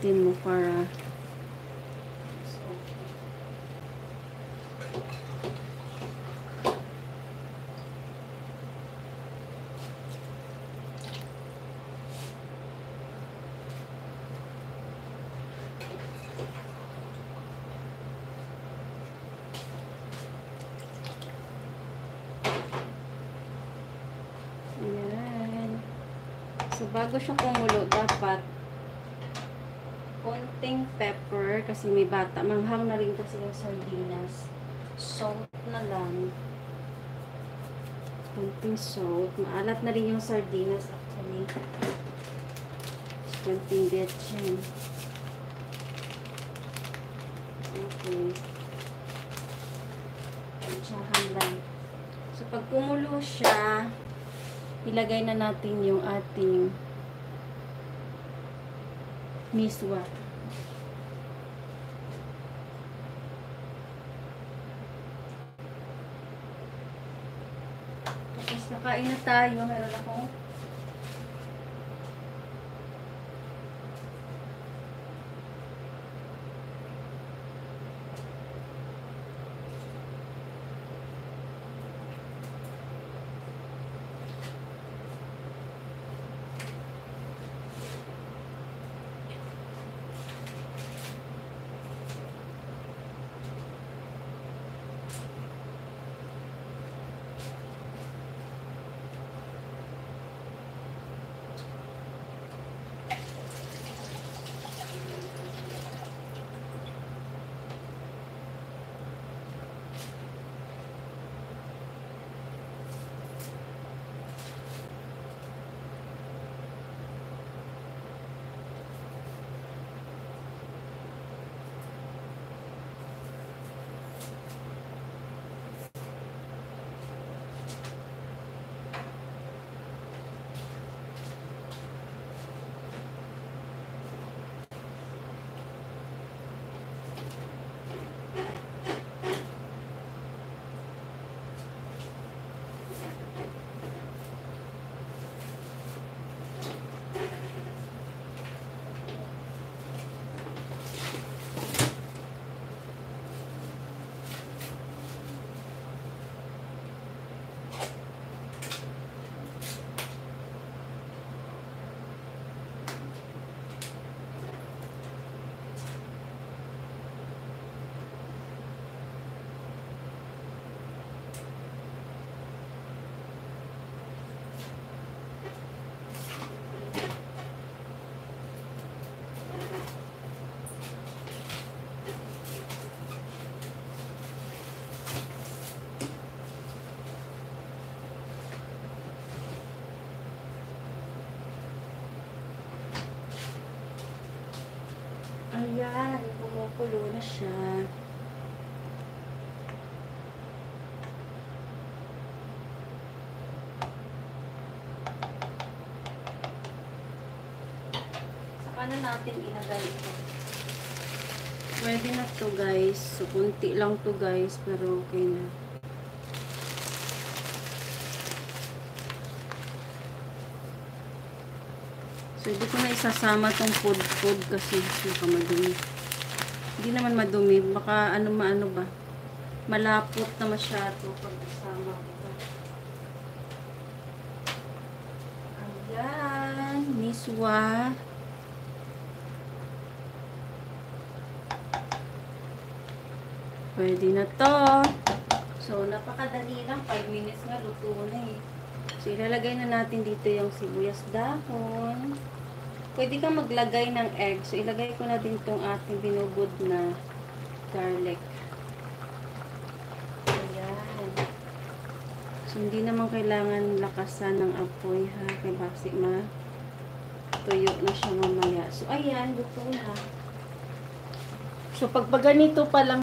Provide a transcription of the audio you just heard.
gamitin mo para So, bago siya kumulo, dapat konting pepper kasi may bata. Manghang na rin kasi yung sardinas. Salt na lang. Konting salt. Maalat na rin yung sardinas actually. Konting betchin. Okay. Tsahan lang. So, pag kumulo siya, ilagay na natin yung ating miswa. Tapos nakain na tayo. Meron akong ayan, kumukulo na siya. Saka na natin ilagay ito. Pwede na to guys. So, kunti lang to guys, pero okay na. So, hindi ko na isasama tong food kasi baka madumi. Hindi naman madumi. Baka ano ba. Malapot na masyado pag isama ko. Ayan. Miswa. Pwede na to. So, napakadali lang. 5 minutes nga, luto na eh. So, ilalagay na natin dito yung sibuyas dahon. Pwede kang maglagay ng egg. So, ilagay ko na din itong ating binubod na garlic. Ayan. So, hindi naman kailangan lakasan ng apoy ha. Kaya basi tuyo na siya mamaya. So, ayan. Luto na. So, pag ganito pa lang